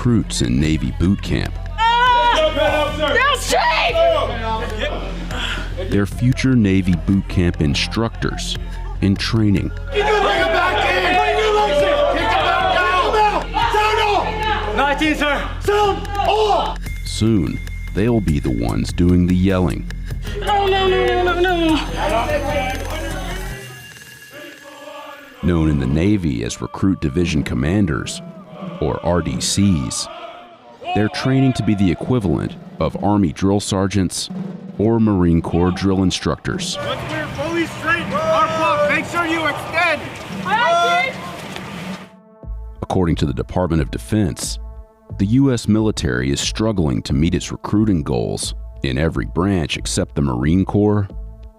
recruits in Navy boot camp. They're future Navy boot camp instructors in training. 19, sir. Sound off. Soon, they'll be the ones doing the yelling. No. Known in the Navy as Recruit Division Commanders, or RDCs. They're training to be the equivalent of Army drill sergeants or Marine Corps drill instructors. Once we're fully straight, our make sure you extend. According to the Department of Defense, the U.S. military is struggling to meet its recruiting goals in every branch except the Marine Corps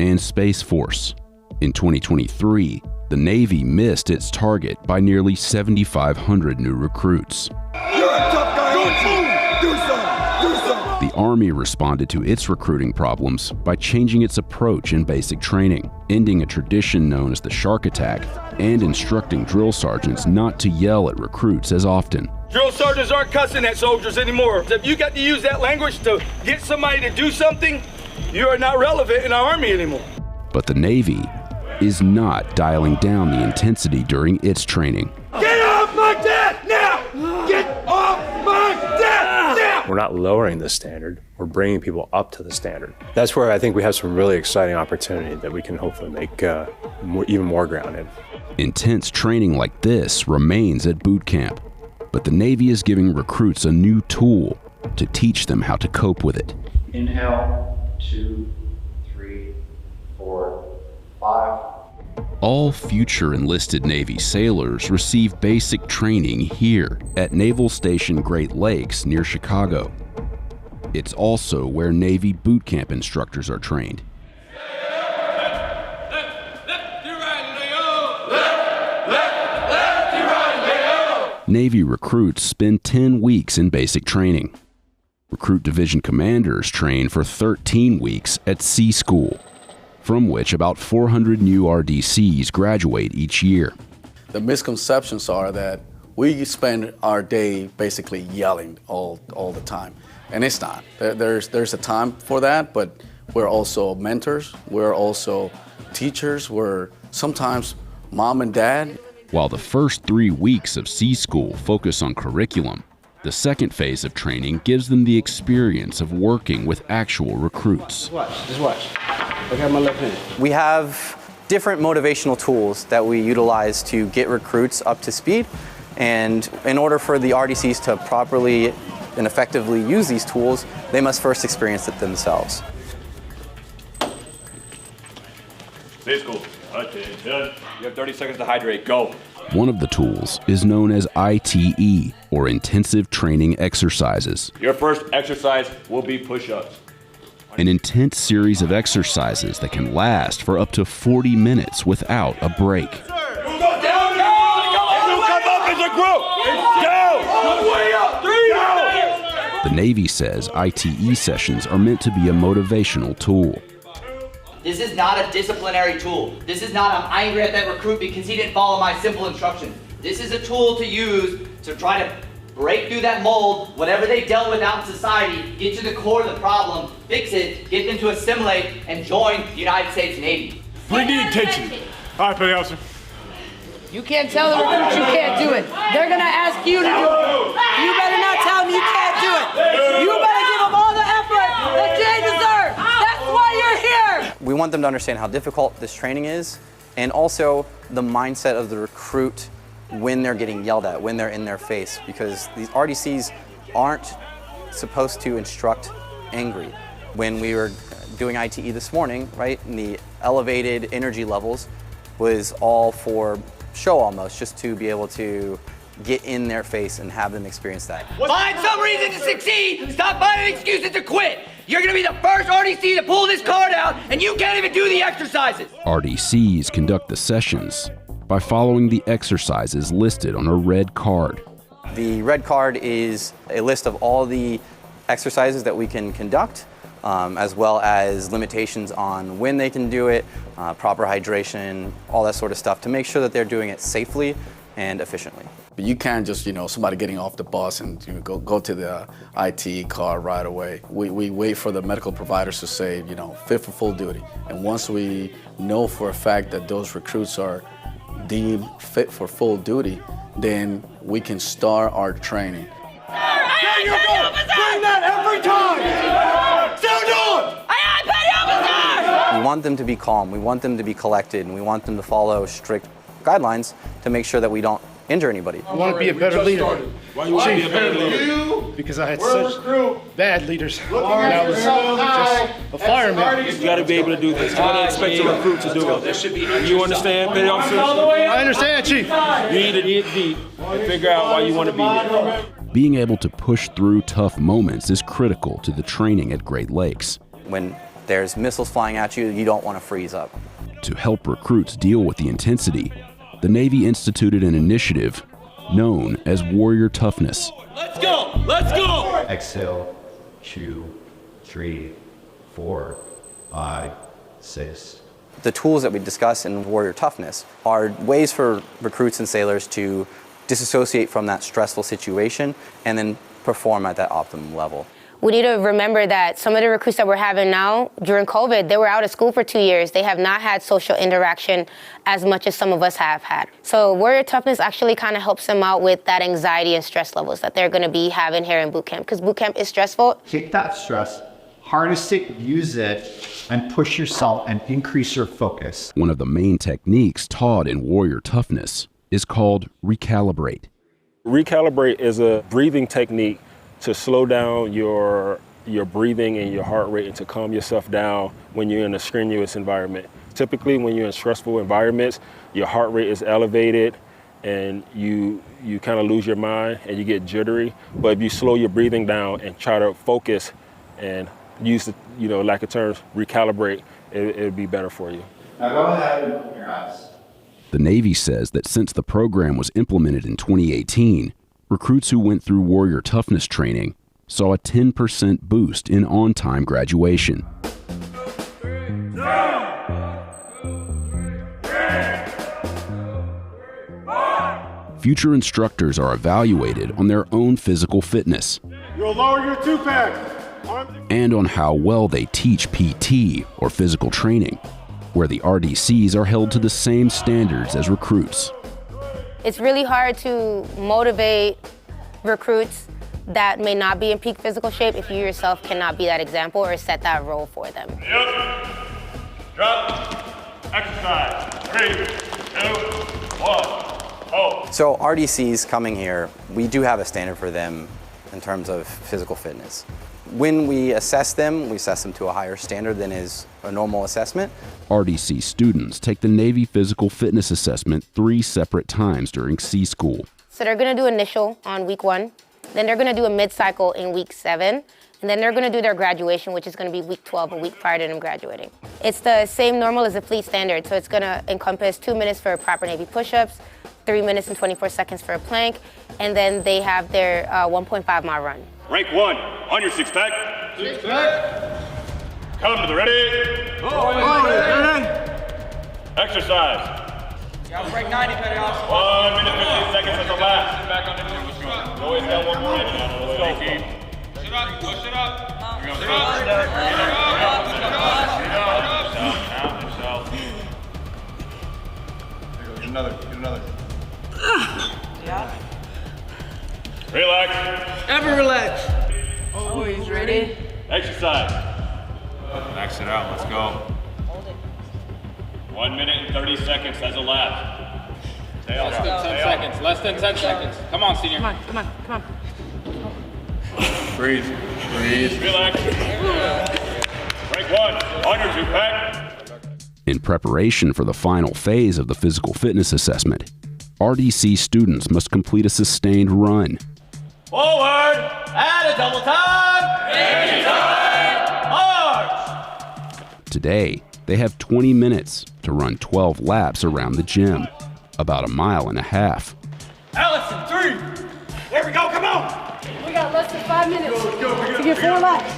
and Space Force. In 2023, the Navy missed its target by nearly 7,500 new recruits. You're a tough guy. Do something. The Army responded to its recruiting problems by changing its approach in basic training, ending a tradition known as the shark attack, and instructing drill sergeants not to yell at recruits as often. Drill sergeants aren't cussing at soldiers anymore. If you got to use that language to get somebody to do something, you are not relevant in our Army anymore. But the Navy is not dialing down the intensity during its training. Get off my desk now! Get off my desk now! We're not lowering the standard, we're bringing people up to the standard. That's where I think we have some really exciting opportunity that we can hopefully make even more ground in. Intense training like this remains at boot camp, but the Navy is giving recruits a new tool to teach them how to cope with it. Inhale, 2, 3, 4, 5. All future enlisted Navy sailors receive basic training here at Naval Station Great Lakes near Chicago. It's also where Navy boot camp instructors are trained. Navy recruits spend 10 weeks in basic training. Recruit Division commanders train for 13 weeks at Sea School, from which about 400 new RDCs graduate each year. The misconceptions are that we spend our day basically yelling all the time, and it's not. There's a time for that, but we're also mentors, we're also teachers, we're sometimes mom and dad. While the first 3 weeks of Sea School focus on curriculum, the second phase of training gives them the experience of working with actual recruits. Just watch. Look at my left hand. We have different motivational tools that we utilize to get recruits up to speed. And in order for the RDCs to properly and effectively use these tools, they must first experience it themselves. Stay school. Attention. You have 30 seconds to hydrate. Go. One of the tools is known as ITE, or Intensive Training Exercises. Your first exercise will be push-ups. An intense series of exercises that can last for up to 40 minutes without a break. Go down, go! Come up as a group! Go! All the way up! 3, go! The Navy says ITE sessions are meant to be a motivational tool. This is not a disciplinary tool. This is not, I'm angry at that recruit because he didn't follow my simple instructions. This is a tool to use to try to break through that mold, whatever they dealt with out in society, get to the core of the problem, fix it, get them to assimilate, and join the United States Navy. We need attention. All right, petty officer. You can't tell the recruits you can't do it. They're gonna ask you to do it. You better not tell them you can't do it. You better give them all the effort that they deserve. That's why you're here. We want them to understand how difficult this training is, and also the mindset of the recruit when they're getting yelled at, when they're in their face, because these RDCs aren't supposed to instruct angry. When we were doing ITE this morning, right, and the elevated energy levels was all for show almost, just to be able to get in their face and have them experience that. Find some reason to succeed. Stop finding excuses to quit. You're gonna be the first RDC to pull this card out, and you can't even do the exercises. RDCs conduct the sessions by following the exercises listed on a red card. The red card is a list of all the exercises that we can conduct, as well as limitations on when they can do it, proper hydration, all that sort of stuff, to make sure that they're doing it safely and efficiently. But you can't just, somebody getting off the bus and go to the IT car right away. We wait for the medical providers to say, fit for full duty. And once we know for a fact that those recruits are deemed fit for full duty, then we can start our training. There you go! Bring that every time! Stand on! We want them to be calm, we want them to be collected, and we want them to follow strict guidelines to make sure that we don't injure anybody. I want to be a better leader. Why you want to be a better leader? Because I had such bad leaders. And I was just a fireman. You got to be able to do this. You got to expect your recruit to do it. You understand, petty officers? I understand, Chief. You need to dig deep and figure out why you want to be here. Being able to push through tough moments is critical to the training at Great Lakes. When there's missiles flying at you, you don't want to freeze up. To help recruits deal with the intensity, the Navy instituted an initiative known as Warrior Toughness. Let's go! Let's go! Exhale, 2, 3, 4, 5, 6. The tools that we discuss in Warrior Toughness are ways for recruits and sailors to disassociate from that stressful situation and then perform at that optimum level. We need to remember that some of the recruits that we're having now, during COVID, they were out of school for 2 years. They have not had social interaction as much as some of us have had. So Warrior Toughness actually kind of helps them out with that anxiety and stress levels that they're going to be having here in boot camp, because boot camp is stressful. Take that stress, harness it, use it, and push yourself and increase your focus. One of the main techniques taught in Warrior Toughness is called recalibrate. Recalibrate is a breathing technique to slow down your breathing and your heart rate and to calm yourself down when you're in a strenuous environment. Typically, when you're in stressful environments, your heart rate is elevated and you kind of lose your mind and you get jittery. But if you slow your breathing down and try to focus and use the, lack of terms, recalibrate, it'll be better for you. Now go ahead and open your eyes. The Navy says that since the program was implemented in 2018, recruits who went through Warrior Toughness training saw a 10% boost in on-time graduation. Future instructors are evaluated on their own physical fitness. You'll lower your two-pack. And on how well they teach PT, or physical training, where the RDCs are held to the same standards as recruits. It's really hard to motivate recruits that may not be in peak physical shape if you yourself cannot be that example or set that role for them. Yep. Drop. Exercise. 3, 2, 1. Hold. So RDCs coming here, we do have a standard for them in terms of physical fitness. When we assess them to a higher standard than is a normal assessment. RDC students take the Navy Physical Fitness Assessment 3 separate times during Sea School. So they're going to do initial on week 1, then they're going to do a mid-cycle in week 7, and then they're going to do their graduation, which is going to be week 12, a week prior to them graduating. It's the same normal as the fleet standard, so it's going to encompass 2 minutes for proper Navy push-ups, 3 minutes and 24 seconds for a plank, and then they have their 1.5-mile run. Rank 1, on your six-pack. Six-pack. Come to the ready. Ready. Exercise. Rank 90, petty officer. 1 minute, 15 seconds as the last. Back on the field. Let's go. You always got one more in. Let's go. Push it up. Push it up. Push it up. Get another. Get another. Yeah. Relax. Ever relax. Always ready. Exercise. Max it out. Let's go. 1 minute and 30 seconds as a lap. Less than 10 seconds. Less than 10 seconds. Come on, senior. Come on. Breathe. Relax. Rank 1, on your two-pack. In preparation for the final phase of the physical fitness assessment, RDC students must complete a sustained run. Forward. Add a double time. Ready time. March. Today, they have 20 minutes to run 12 laps around the gym, about 1.5 miles. Allison, 3. There we go, come on. We got less than 5 minutes to get 4 laps.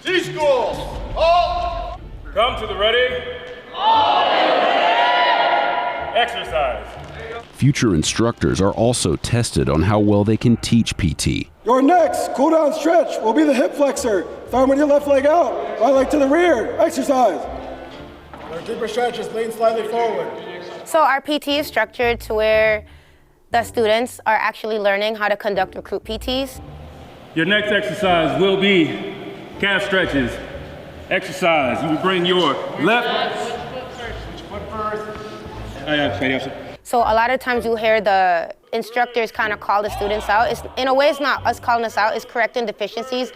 T-School. Halt. Come to the ready. Exercise. Future instructors are also tested on how well they can teach PT. Your next cool down stretch will be the hip flexor. Thumb with your left leg out, right leg to the rear. Exercise. Our deeper stretches, lean slightly forward. So our PT is structured to where the students are actually learning how to conduct recruit PTs. Your next exercise will be calf stretches. Exercise. You will bring your left. Which foot first? So a lot of times you hear the instructors kind of call the students out. In a way, it's not us calling us out, it's correcting deficiencies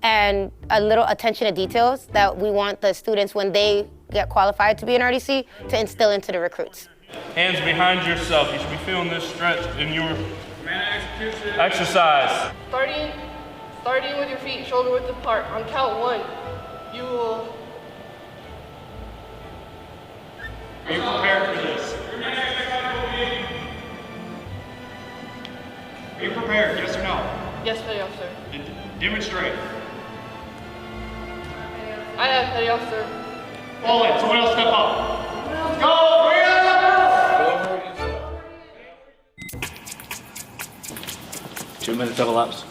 and a little attention to details that we want the students, when they get qualified to be an RDC, to instill into the recruits. Hands behind yourself. You should be feeling this stretch in your exercise. Starting with your feet shoulder width apart. On count 1, you will. Are you prepared for this? Are you prepared? Yes or no? Yes, petty officer. Demonstrate. I have, petty officer. Fall in. Someone else step up. Go! 2 minutes double ups.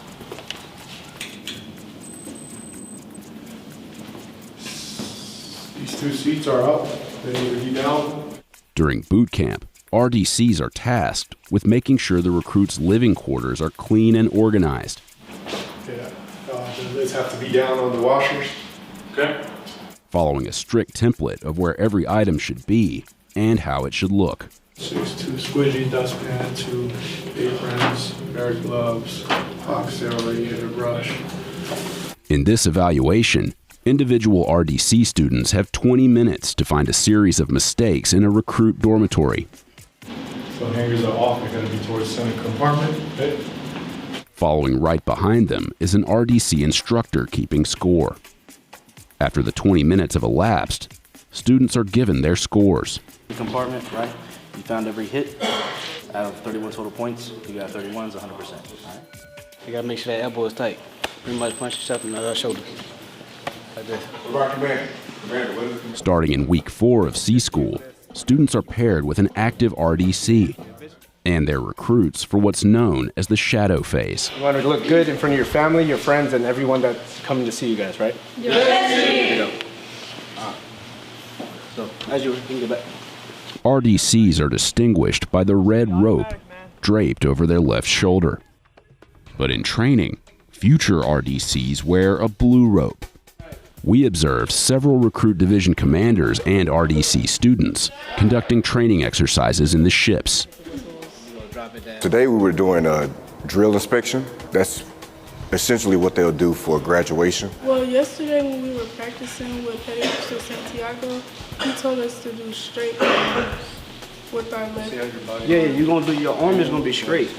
These 2 seats are up. They need to be down. During boot camp, RDCs are tasked with making sure the recruits' living quarters are clean and organized. Yeah. The lids have to be down on the washers. Okay. Following a strict template of where every item should be and how it should look. 2 squidgy dustpan, 2 aprons, pair of gloves, oxtail radiator brush. In this evaluation, individual RDC students have 20 minutes to find a series of mistakes in a recruit dormitory. So hangers are off, they're going to be towards the center compartment. Okay. Following right behind them is an RDC instructor keeping score. After the 20 minutes have elapsed, students are given their scores. Compartment, right? You found every hit. Out of 31 total points, you got 31s, 100%. All right? You gotta make sure that elbow is tight. Pretty much punch yourself in the shoulder. Like this. Starting in week 4 of C School, students are paired with an active RDC and their recruits for what's known as the shadow phase. You want to look good in front of your family, your friends, and everyone that's coming to see you guys, right? Yes. So, as you can get back. RDCs are distinguished by the red rope draped over their left shoulder. But in training, future RDCs wear a blue rope. We observed several recruit division commanders and RDC students conducting training exercises in the ships. Today we were doing a drill inspection. That's essentially what they'll do for graduation. Well, yesterday when we were practicing with Petty Officer Santiago, he told us to do straight arms with our left. Yeah, you're gonna do, your arm is gonna be straight,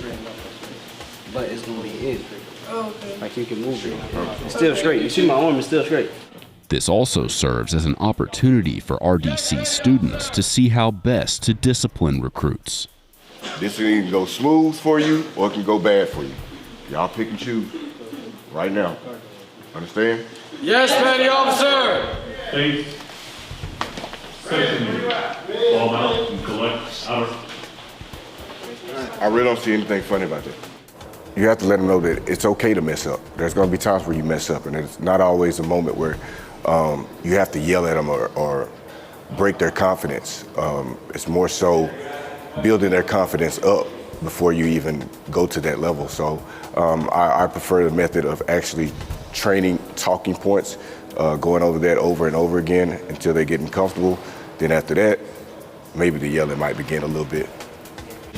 but it's gonna be in. Oh, okay. Like you can move it. It's still straight. You see my arm is still straight. This also serves as an opportunity for RDC students to see how best to discipline recruits. This can either go smooth for you or it can go bad for you. Y'all pick and choose right now. Understand? Yes, petty officer. Please. Fall out and collect outer. I really don't see anything funny about that. You have to let them know that it's okay to mess up. There's going to be times where you mess up, and it's not always a moment where you have to yell at them or break their confidence. It's more so building their confidence up before you even go to that level. So I prefer the method of actually training talking points, going over that over and over again until they're getting comfortable. Then after that, maybe the yelling might begin a little bit.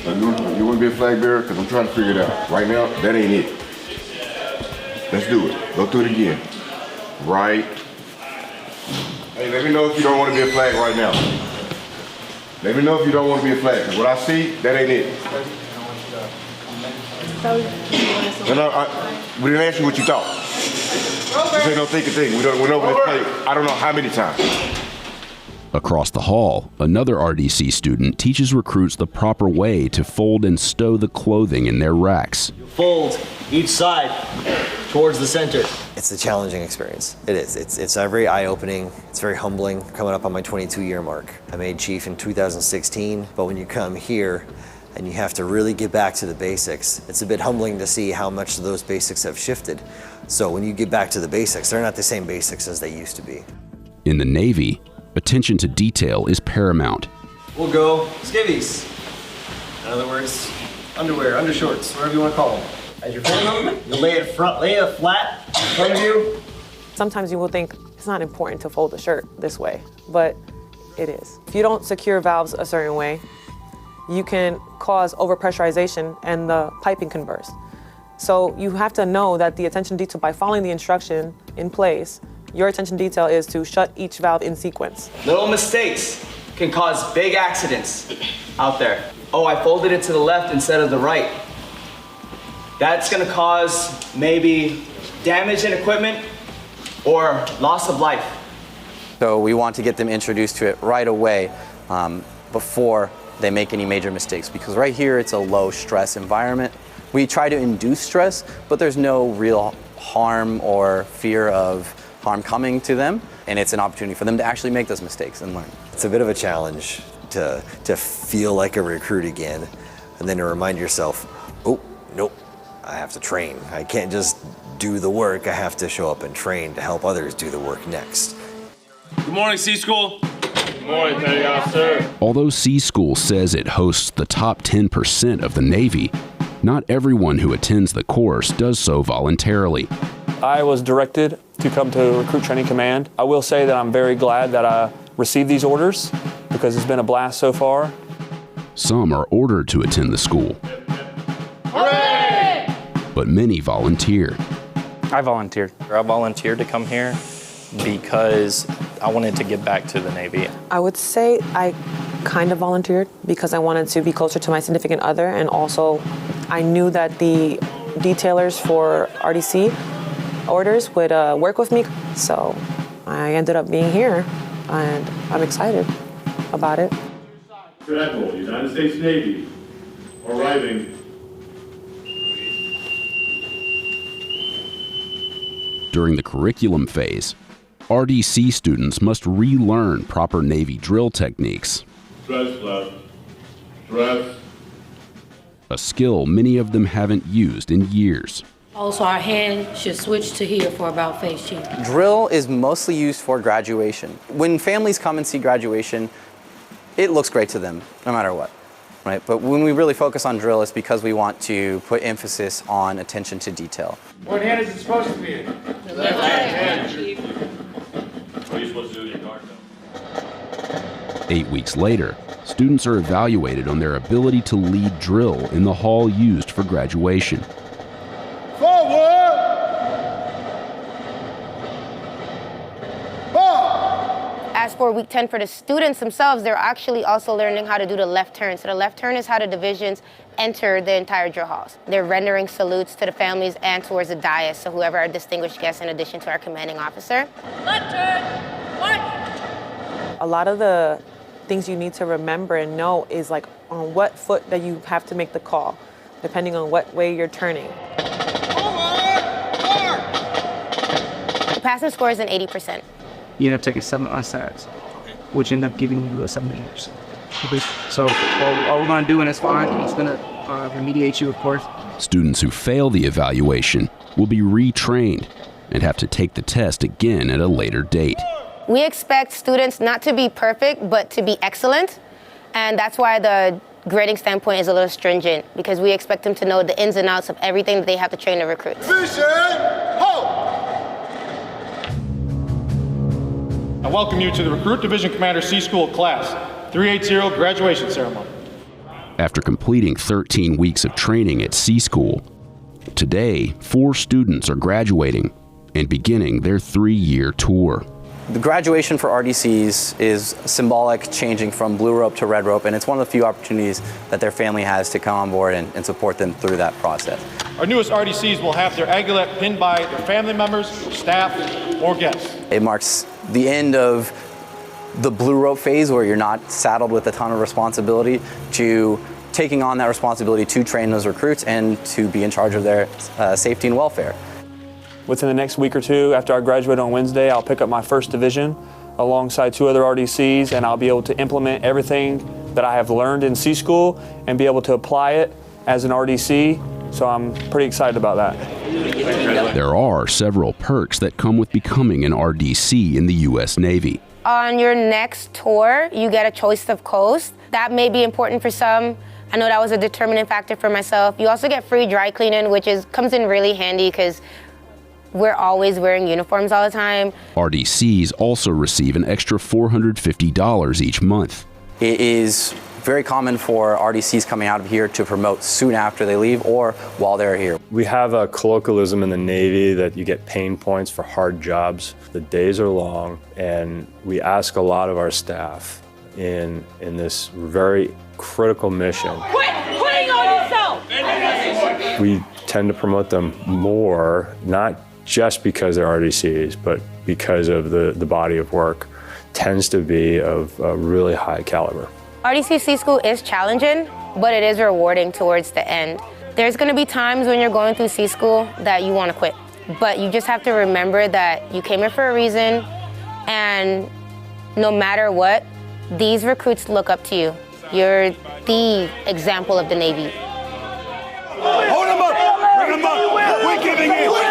You want to be a flag bearer? Because I'm trying to figure it out. Right now, that ain't it. Let's do it. Go through it again. Right. Hey, let me know if you don't want to be a flag right now. Let me know if you don't want to be a flag. Because what I see, that ain't it. We didn't ask you what you thought. This ain't no thinking thing. We went over this play I don't know how many times. Across the hall, another RDC student teaches recruits the proper way to fold and stow the clothing in their racks. Fold each side towards the center. It's a challenging experience. It is. It's very eye-opening. It's very humbling. Coming up on my 22-year mark. I made chief in 2016, but when you come here and you have to really get back to the basics. It's a bit humbling to see how much those basics have shifted. So when you get back to the basics, they're not the same basics as they used to be. In the Navy, attention to detail is paramount. We'll go skivvies. In other words, underwear, undershorts, whatever you want to call them. As you're pulling them, you lay it flat in front of you. Sometimes you will think it's not important to fold the shirt this way, but it is. If you don't secure valves a certain way, you can cause overpressurization and the piping can burst. So you have to know that the attention detail, by following the instruction in place, your attention detail is to shut each valve in sequence. Little mistakes can cause big accidents out there. Oh, I folded it to the left instead of the right. That's gonna cause maybe damage in equipment or loss of life. So we want to get them introduced to it right away before they make any major mistakes, because right here it's a low stress environment. We try to induce stress, but there's no real harm or fear of harm coming to them, and it's an opportunity for them to actually make those mistakes and learn. It's a bit of a challenge to feel like a recruit again, and then to remind yourself, oh, nope, I have to train. I can't just do the work, I have to show up and train to help others do the work next. Good morning, C School. Good morning, Petty Officer. Although C School says it hosts the top 10% of the Navy, not everyone who attends the course does so voluntarily. I was directed to come to Recruit Training Command. I will say that I'm very glad that I received these orders because it's been a blast so far. Some are ordered to attend the school, Hooray! but many volunteer. I volunteered. I volunteered to come here because I wanted to give back to the Navy. I would say I kind of volunteered because I wanted to be closer to my significant other, and also I knew that the detailers for RDC orders would work with me. So I ended up being here, and I'm excited about it. Admiral, United States Navy, arriving. During the curriculum phase, RDC students must relearn proper Navy drill techniques, Dress left. Dress. a skill many of them haven't used in years. Also, our hand should switch to here for about face change. Drill is mostly used for graduation. When families come and see graduation, it looks great to them, no matter what, right? But when we really focus on drill, it's because we want to put emphasis on attention to detail. What hand is it supposed to be in? The left hand. What are you supposed to do with your guard now? 8 weeks later, students are evaluated on their ability to lead drill in the hall used for graduation. Forward! As for week 10 for the students themselves, they're actually also learning how to do the left turn. So the left turn is how the divisions enter the entire drill halls. They're rendering salutes to the families and towards the dais, so whoever our distinguished guests in addition to our commanding officer. Left turn, march! A lot of the things you need to remember and know is like on what foot that you have to make the call, depending on what way you're turning. The passing score is an 80%. You end up taking 7 unsats, which end up giving you a 7 years. So all we're going to do, and it's fine, it's going to remediate you, of course. Students who fail the evaluation will be retrained and have to take the test again at a later date. We expect students not to be perfect, but to be excellent. And that's why the grading standpoint is a little stringent, because we expect them to know the ins and outs of everything that they have to train the recruits. Vision, hope! I welcome you to the Recruit Division Commander C School Class 380 graduation ceremony. After completing 13 weeks of training at C School, today 4 students are graduating and beginning their 3-year tour. The graduation for RDCs is symbolic, changing from blue rope to red rope, and it's one of the few opportunities that their family has to come on board and support them through that process. Our newest RDCs will have their aiguillette pinned by their family members, staff, or guests. It marks the end of the blue rope phase, where you're not saddled with a ton of responsibility, to taking on that responsibility to train those recruits and to be in charge of their safety and welfare. Within the next week or two, after I graduate on Wednesday, I'll pick up my first division alongside 2 other RDCs, and I'll be able to implement everything that I have learned in C School and be able to apply it as an RDC. So I'm pretty excited about that. There are several perks that come with becoming an RDC in the U.S. Navy. On your next tour, you get a choice of coast. That may be important for some. I know that was a determining factor for myself. You also get free dry cleaning, which comes in really handy because we're always wearing uniforms all the time. RDCs also receive an extra $450 each month. It is very common for RDCs coming out of here to promote soon after they leave or while they're here. We have a colloquialism in the Navy that you get pain points for hard jobs. The days are long, and we ask a lot of our staff in this very critical mission. Quit quitting on yourself! We tend to promote them more, not just because they're RDCs, but because of the body of work tends to be of a really high caliber. RDC C School is challenging, but it is rewarding towards the end. There's going to be times when you're going through C School that you want to quit, but you just have to remember that you came here for a reason, and no matter what, these recruits look up to you. You're the example of the Navy. Hold them up! Bring them up! We're giving in!